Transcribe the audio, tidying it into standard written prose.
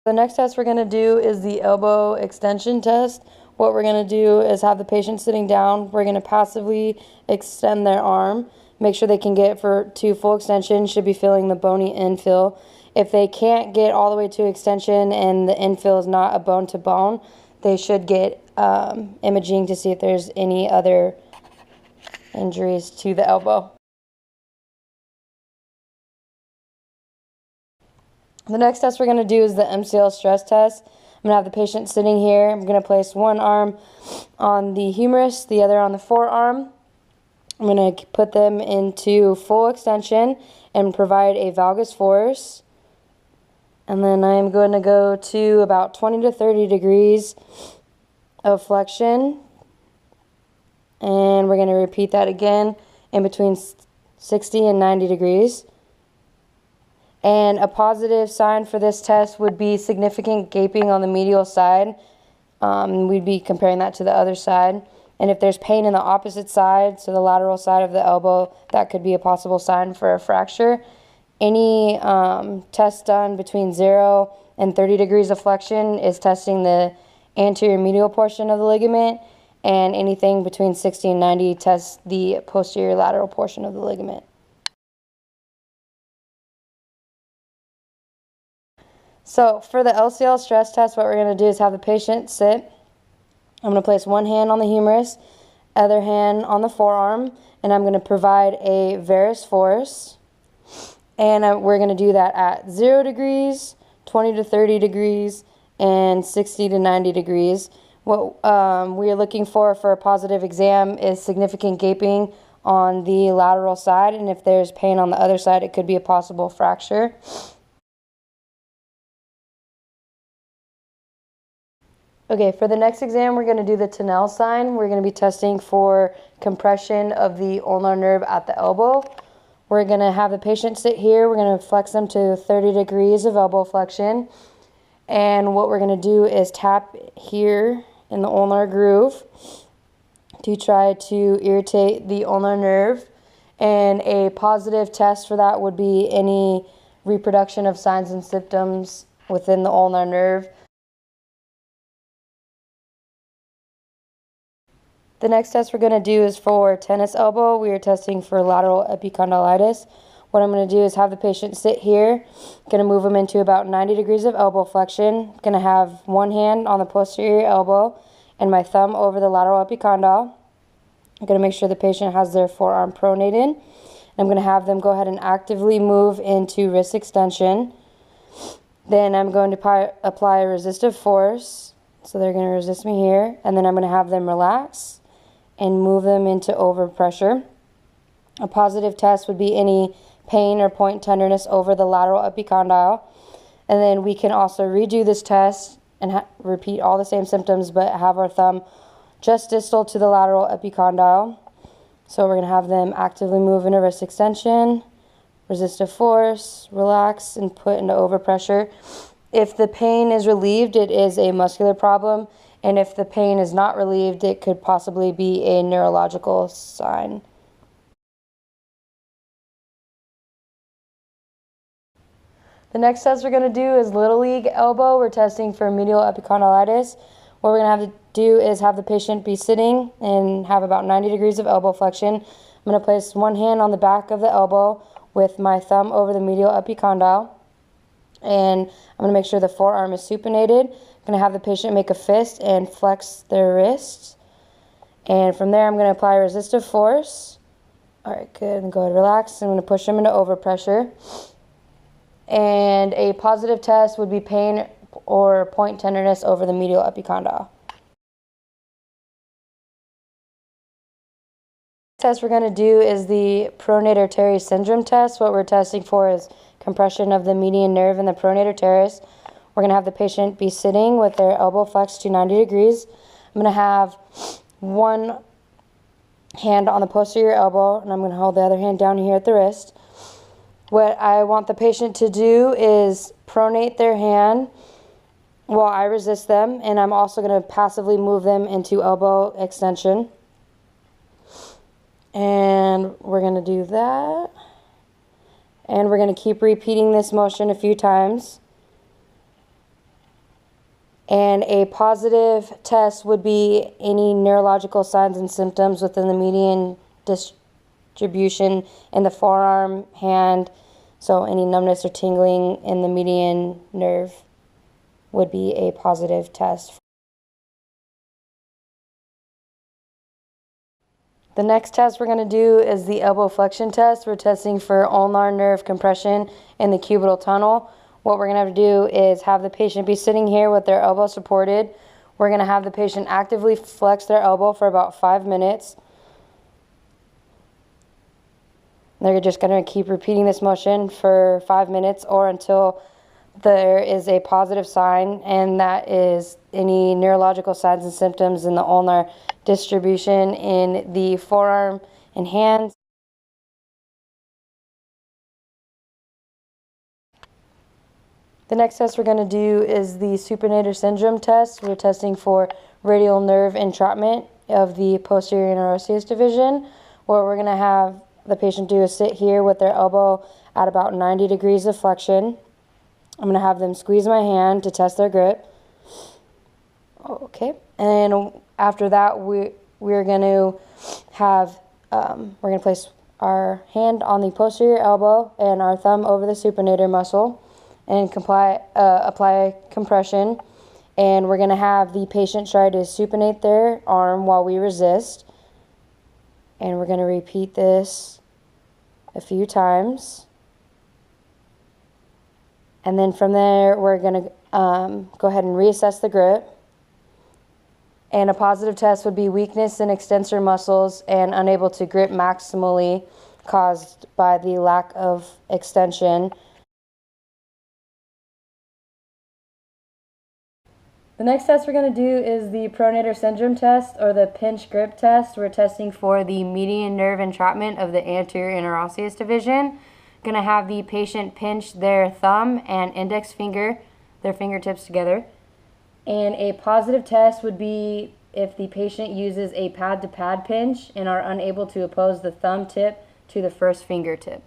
The next test we're going to do is the elbow extension test. What we're going to do is have the patient sitting down. We're going to passively extend their arm. Make sure they can get to full extension. Should be feeling the bony infill. If they can't get all the way to extension and the infill is not a bone to bone, they should get imaging to see if there's any other injuries to the elbow. The next test we're going to do is the MCL Stress Test. I'm going to have the patient sitting here. I'm going to place one arm on the humerus, the other on the forearm. I'm going to put them into full extension and provide a valgus force. And then I'm going to go to about 20 to 30 degrees of flexion. And we're going to repeat that again in between 60 and 90 degrees. And a positive sign for this test would be significant gaping on the medial side. We'd be comparing that to the other side. And if there's pain in the opposite side, so the lateral side of the elbow, that could be a possible sign for a fracture. Any test done between 0 and 30 degrees of flexion is testing the anterior medial portion of the ligament, and anything between 60 and 90 tests the posterior lateral portion of the ligament. So for the LCL stress test, what we're going to do is have the patient sit. I'm going to place one hand on the humerus, other hand on the forearm, and I'm going to provide a varus force. And we're going to do that at 0 degrees, 20 to 30 degrees, and 60 to 90 degrees. What we are looking for a positive exam is significant gaping on the lateral side, and if there's pain on the other side, it could be a possible fracture. Okay, for the next exam, we're going to do the Teres sign. We're going to be testing for compression of the ulnar nerve at the elbow. We're going to have the patient sit here. We're going to flex them to 30 degrees of elbow flexion. And what we're going to do is tap here in the ulnar groove to try to irritate the ulnar nerve. And a positive test for that would be any reproduction of signs and symptoms within the ulnar nerve. The next test we're going to do is for tennis elbow. We are testing for lateral epicondylitis. What I'm going to do is have the patient sit here. Going to move them into about 90 degrees of elbow flexion. Going to have one hand on the posterior elbow and my thumb over the lateral epicondyle. I'm going to make sure the patient has their forearm pronated. I'm going to have them go ahead and actively move into wrist extension. Then I'm going to apply a resistive force. So they're going to resist me here. And then I'm going to have them relax and move them into overpressure. A positive test would be any pain or point tenderness over the lateral epicondyle. And then we can also redo this test and repeat all the same symptoms, but have our thumb just distal to the lateral epicondyle. So we're going to have them actively move into wrist extension, resistive force, relax, and put into overpressure. If the pain is relieved, it is a muscular problem. And if the pain is not relieved, it could possibly be a neurological sign. The next test we're going to do is Little League elbow. We're testing for medial epicondylitis. What we're going to have to do is have the patient be sitting and have about 90 degrees of elbow flexion. I'm going to place one hand on the back of the elbow with my thumb over the medial epicondyle. And I'm going to make sure the forearm is supinated. I'm going to have the patient make a fist and flex their wrists. And from there, I'm going to apply resistive force. All right, good. And go ahead and relax. I'm going to push them into overpressure. And a positive test would be pain or point tenderness over the medial epicondyle. The test we're going to do is the Pronator Teres syndrome test. What we're testing for is compression of the median nerve in the Pronator Teres. We're going to have the patient be sitting with their elbow flexed to 90 degrees. I'm going to have one hand on the posterior elbow, and I'm going to hold the other hand down here at the wrist. What I want the patient to do is pronate their hand while I resist them, and I'm also going to passively move them into elbow extension. And we're going to do that. And we're going to keep repeating this motion a few times. And a positive test would be any neurological signs and symptoms within the median distribution in the forearm, hand, so any numbness or tingling in the median nerve would be a positive test. The next test we're going to do is the elbow flexion test. We're testing for ulnar nerve compression in the cubital tunnel. What we're going to have to do is have the patient be sitting here with their elbow supported. We're going to have the patient actively flex their elbow for about 5 minutes. They're just going to keep repeating this motion for 5 minutes or until there is a positive sign, and that is any neurological signs and symptoms in the ulnar distribution in the forearm and hands. The next test we're going to do is the supinator syndrome test. We're testing for radial nerve entrapment of the posterior interosseous division. What we're going to have the patient do is sit here with their elbow at about 90 degrees of flexion. I'm going to have them squeeze my hand to test their grip. Okay, and after that we're going to have we're going to place our hand on the posterior elbow and our thumb over the supinator muscle and apply compression. And we're going to have the patient try to supinate their arm while we resist. And we're going to repeat this a few times. And then from there, we're going to go ahead and reassess the grip. And a positive test would be weakness in extensor muscles and unable to grip maximally caused by the lack of extension. The next test we're going to do is the Pronator syndrome test, or the pinch grip test. We're testing for the median nerve entrapment of the anterior interosseous division. Going to have the patient pinch their thumb and index finger, their fingertips together. And a positive test would be if the patient uses a pad-to-pad pinch and are unable to oppose the thumb tip to the first fingertip.